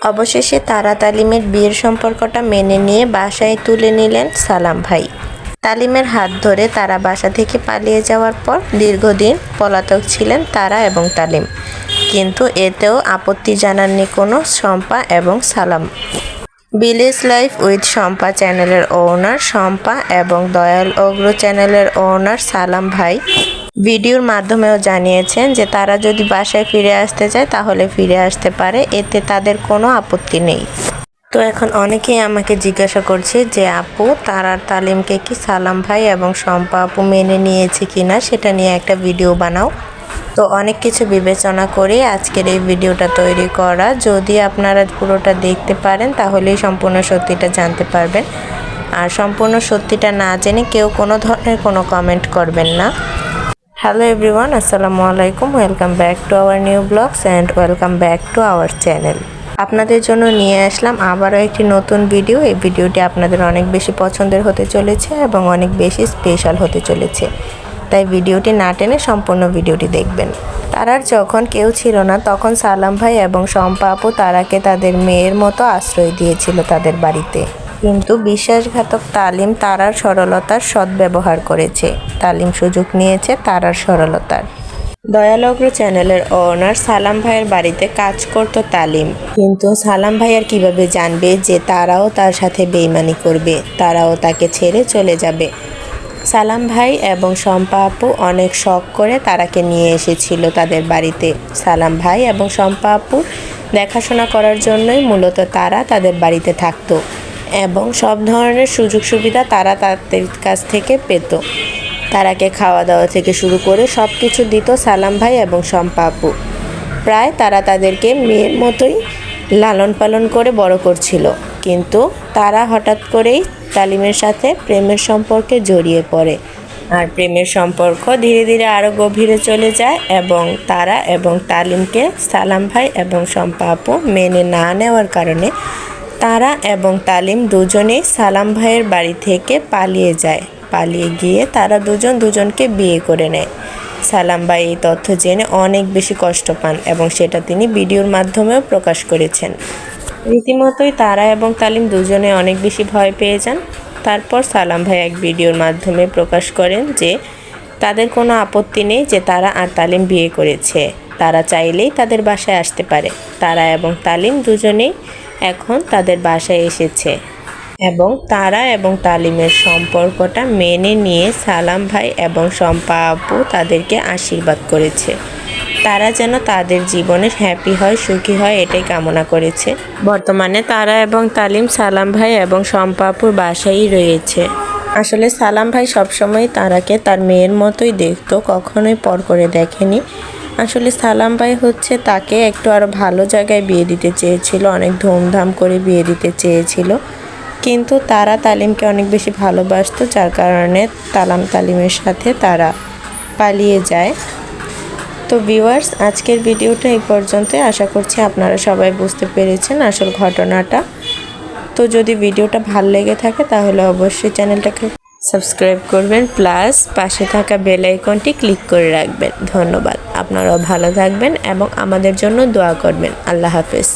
অবশেষে তারা তালিমের বিয়ের সম্পর্কটা মেনে নিয়ে বাসায় তুলে নিলেন সালাম ভাই। তালিমের হাত ধরে তারা বাসা থেকে পালিয়ে যাওয়ার পর দীর্ঘদিন পলাতক ছিলেন তারা এবং তালিম, কিন্তু এতেও আপত্তি জানাননি কোনো শম্পা এবং সালাম। ভিলেজ লাইফ উইথ শম্পা চ্যানেলের ওনার শম্পা এবং দয়াল অগ্র চ্যানেলের ওনার সালাম ভাই ভিডিওর মাধ্যমেও জানিয়েছেন যে তারা যদি বাসায় ফিরে আসতে চায় তাহলে ফিরে আসতে পারে, এতে তাদের কোনো আপত্তি নেই। তো এখন অনেকেই আমাকে জিজ্ঞাসা করছে যে আপু, তারার তালিমকে কি সালাম ভাই এবং শম্পা আপু মেনে নিয়েছে কিনা, সেটা নিয়ে একটা ভিডিও বানাও। তো অনেক কিছু বিবেচনা করে আজকের এই ভিডিওটা তৈরি করা। যদি আপনারা পুরোটা দেখতে পারেন তাহলেই সম্পূর্ণ সত্যিটা জানতে পারবেন, আর সম্পূর্ণ সত্যিটা না জেনে কেউ কোনো ধরনের কোনো কমেন্ট করবেন না। হ্যালো এভরিওয়ান, আসসালামু আলাইকুম, welcome back to our new vlogs and welcome back to our channel. আপনাদের জন্য নিয়ে আসলাম আবারও একটি নতুন ভিডিও। এই ভিডিওটি আপনাদের অনেক বেশি পছন্দের হতে চলেছে এবং অনেক বেশি স্পেশাল হতে চলেছে, তাই ভিডিওটি না টেনে সম্পূর্ণ ভিডিওটি দেখবেন। তারার যখন কেউ ছিল না তখন সালাম ভাই এবং শম্পা আপু তারাকে তাদের মেয়ের মতো আশ্রয় দিয়েছিল তাদের বাড়িতে, কিন্তু বিশ্বাসঘাতক তালিম তারার সরলতার সদ্ব্যবহার করেছে। তালিম সুযোগ নিয়েছে তারার সরলতার। দয়ালগ্র চ্যানেলের ওনার সালাম ভাইয়ের বাড়িতে কাজ করত তালিম, কিন্তু সালাম ভাই আর কীভাবে জানবে যে তারাও তার সাথে বেইমানি করবে, তারাও তাকে ছেড়ে চলে যাবে। সালাম ভাই এবং শম্পা আপু অনেক শখ করে তারাকে নিয়ে এসেছিল তাদের বাড়িতে। সালাম ভাই এবং শম্পা আপুর দেখাশোনা করার জন্যই মূলত তারা তাদের বাড়িতে থাকতো এবং সব ধরনের সুযোগ সুবিধা তারা তাদের কাছ থেকে পেত। তারাকে খাওয়া দাওয়া থেকে শুরু করে সব কিছু দিত সালাম ভাই এবং শম্পা আপু। প্রায় তারা তাদেরকে মেয়ের মতোই লালন পালন করে বড় করছিল, কিন্তু তারা হঠাৎ করেই তালিমের সাথে প্রেমের সম্পর্কে জড়িয়ে পড়ে, আর প্রেমের সম্পর্ক ধীরে ধীরে আরও গভীরে চলে যায় এবং তারা এবং তালিমকে সালাম ভাই এবং শম্পা আপু মেনে না নেওয়ার কারণে তারা এবং তালিম দুজনেই সালাম ভাইয়ের বাড়ি থেকে পালিয়ে যায়। পালিয়ে গিয়ে তারা দুজনকে বিয়ে করে নেয়। সালাম ভাই এই তথ্য জেনে অনেক বেশি কষ্ট পান এবং সেটা তিনি ভিডিওর মাধ্যমেও প্রকাশ করেছেন। রীতিমতোই তারা এবং তালিম দুজনে অনেক বেশি ভয় পেয়ে যান। তারপর সালাম ভাই এক ভিডিওর মাধ্যমে প্রকাশ করেন যে তাদের কোনো আপত্তি নেই যে তারা আর তালিম বিয়ে করেছে, তারা চাইলেই তাদের বাসায় আসতে পারে। তারা এবং তালিম দুজনেই এখন তাদের বাসায় এসেছে এবং তারা এবং তালিমের সম্পর্কটা মেনে নিয়ে সালাম ভাই এবং শম্পা আপু তাদেরকে আশীর্বাদ করেছে। তারা যেন তাদের জীবনে হ্যাপি হয়, সুখী হয়, এটাই কামনা করেছে। বর্তমানে তারা এবং তালিম সালাম ভাই এবং শম্পা আপুর বাসায়ই রয়েছে। আসলে সালাম ভাই সবসময় তারাকে তার মেয়ের মতোই দেখতো, কখনোই পর করে দেখেনি। আসলে সালাম ভাই হচ্ছে তাকে একটু আরও ভালো জায়গায় বিয়ে দিতে চেয়েছিল, অনেক ধুমধাম করে বিয়ে দিতে চেয়েছিল, কিন্তু তারা তালিমকে অনেক বেশি ভালোবাসতো, যার কারণে তালিমের সাথে তারা পালিয়ে যায়। তো ভিউয়ার্স, আজকের ভিডিওটা এই পর্যন্তই। আশা করছি আপনারা সবাই বুঝতে পেরেছেন আসল ঘটনাটা। তো যদি ভিডিওটা ভালো লেগে থাকে তাহলে অবশ্যই চ্যানেলটাকে সাবস্ক্রাইব করবেন, প্লাস পাশে থাকা বেল আইকনটি ক্লিক করে রাখবেন। ধন্যবাদ। আপনারাও ভালো থাকবেন এবং আমাদের জন্য দোয়া করবেন। আল্লাহ হাফেজ।